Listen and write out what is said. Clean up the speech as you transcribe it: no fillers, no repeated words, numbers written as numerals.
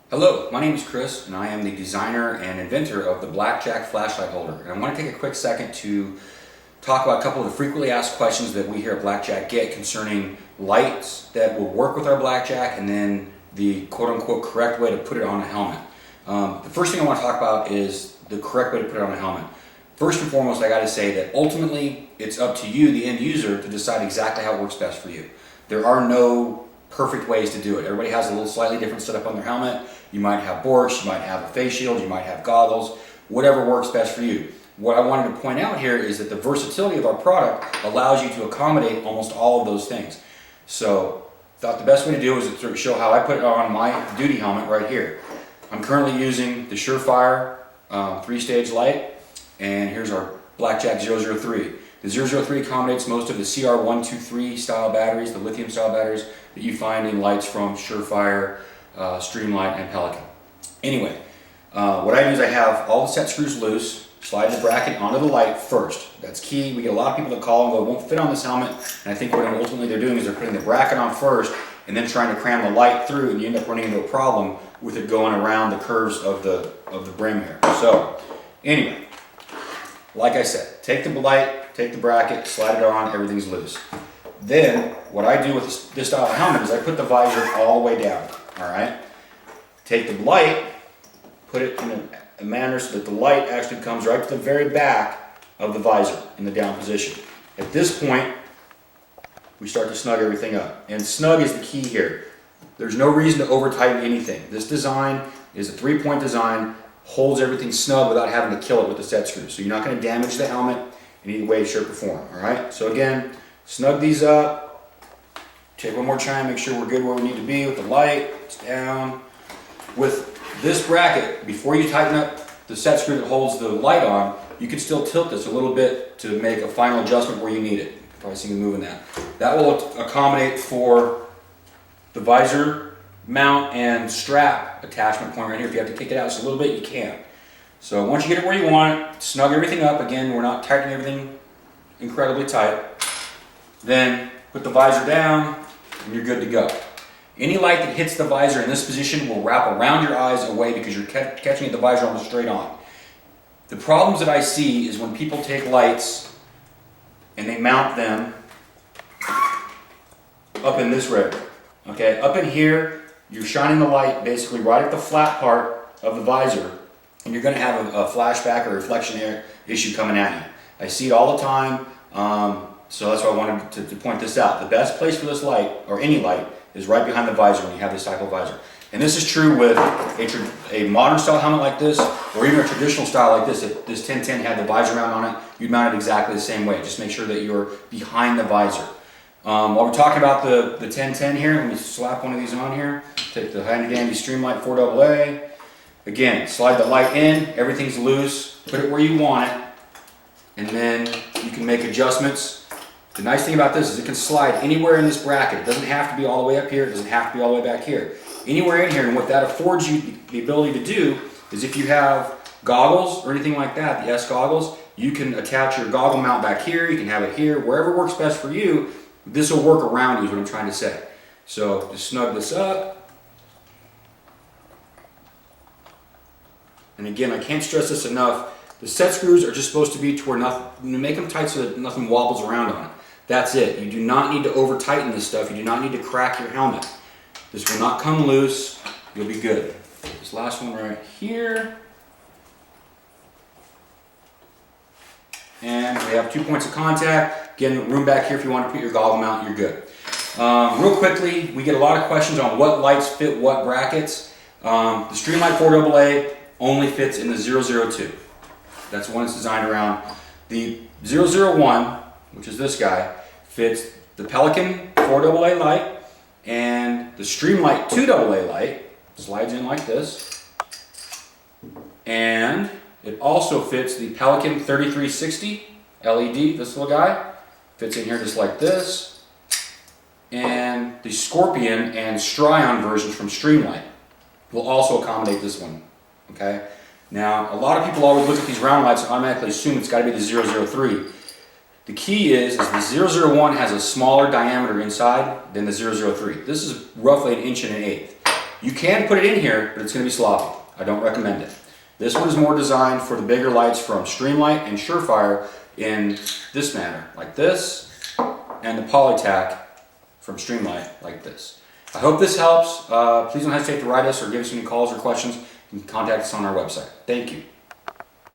Hello, my name is Chris and I am the designer and inventor of the Blackjack flashlight holder. And I want to take a quick second to talk about a couple of the frequently asked questions that we here at Blackjack get concerning lights that will work with our Blackjack and then the quote-unquote correct way to put it on a helmet. The first thing I want to talk about is the correct way to put it on a helmet. First and foremost, I got to say that ultimately it's up to you, the end user, to decide exactly how it works best for you. There are no perfect ways to do it. Everybody has a little slightly different setup on their helmet. You might have borks, you might have a face shield, you might have goggles, whatever works best for you. What I wanted to point out here is that the versatility of our product allows you to accommodate almost all of those things. So I thought the best way to do it is to sort of show how I put it on my duty helmet right here. I'm currently using the Surefire 3-stage light, and here's our Blackjack 003. The 003 accommodates most of the CR123 style batteries, the lithium style batteries that you find in lights from Surefire, Streamlight, and Pelican. Anyway, what I do is I have all the set screws loose, slide the bracket onto the light first. That's key. We get a lot of people that call and go, it won't fit on this helmet, and I think what ultimately they're doing is they're putting the bracket on first and then trying to cram the light through, and you end up running into a problem with it going around the curves of the brim here. So anyway, like I said, take the light, take the bracket, slide it on, everything's loose. Then what I do with this style of helmet is I put the visor all the way down. All right. Take the light, put it in a manner so that the light actually comes right to the very back of the visor in the down position. At this point, we start to snug everything up. And snug is the key here. There's no reason to over tighten anything. This design is a 3-point design, holds everything snug without having to kill it with the set screws. So you're not going to damage the helmet in any way, shape, or form. All right. So again, snug these up. Take one more time, make sure we're good where we need to be with the light. It's down. With this bracket, before you tighten up the set screw that holds the light on, you can still tilt this a little bit to make a final adjustment where you need it. You can probably see me moving that. That will accommodate for the visor mount and strap attachment point right here. If you have to kick it out just a little bit, you can. So once you get it where you want it, snug everything up. Again, we're not tightening everything incredibly tight. Then put the visor down, and you're good to go. Any light that hits the visor in this position will wrap around your eyes away because you're catching it the visor almost straight on. The problems that I see is when people take lights and they mount them up in this area. Okay, up in here, you're shining the light basically right at the flat part of the visor, and you're going to have a flashback or reflection issue coming at you. I see it all the time. So that's why I wanted to point this out. The best place for this light, or any light, is right behind the visor when you have this type of visor. And this is true with a modern style helmet like this, or even a traditional style like this. If this 1010 had the visor mount on it, you'd mount it exactly the same way. Just make sure that you're behind the visor. While we're talking about the 1010 here, let me slap one of these on here. Take the handy dandy Streamlight 4AA. Again, slide the light in, everything's loose, put it where you want it, and then you can make adjustments. The nice thing about this is it can slide anywhere in this bracket. It doesn't have to be all the way up here. It doesn't have to be all the way back here. Anywhere in here, and what that affords you the ability to do is if you have goggles or anything like that, the S goggles, you can attach your goggle mount back here. You can have it here. Wherever works best for you, this will work around you is what I'm trying to say. So just snug this up. And again, I can't stress this enough. The set screws are just supposed to be to where nothing, make them tight so that nothing wobbles around on it. That's it. You do not need to over tighten this stuff. You do not need to crack your helmet. This will not come loose. You'll be good. This last one right here. And we have 2 points of contact. Again, room back here if you want to put your goggle mount, you're good. Real quickly, we get a lot of questions on what lights fit what brackets. The Streamlight 4AA only fits in the 002. That's the one it's designed around. The 001, which is this guy, fits the Pelican 4AA light and the Streamlight 2AA light. Slides in like this. And it also fits the Pelican 3360 LED, this little guy. Fits in here just like this. And the Scorpion and Strion versions from Streamlight will also accommodate this one. Okay? Now, a lot of people always look at these round lights and automatically assume it's got to be the 003. The key is the 001 has a smaller diameter inside than the 003. This is roughly 1 1/8 inches. You can put it in here, but it's going to be sloppy. I don't recommend it. This one is more designed for the bigger lights from Streamlight and Surefire in this manner, like this, and the Polytac from Streamlight, like this. I hope this helps. Please don't hesitate to write us or give us any calls or questions. You can contact us on our website. Thank you.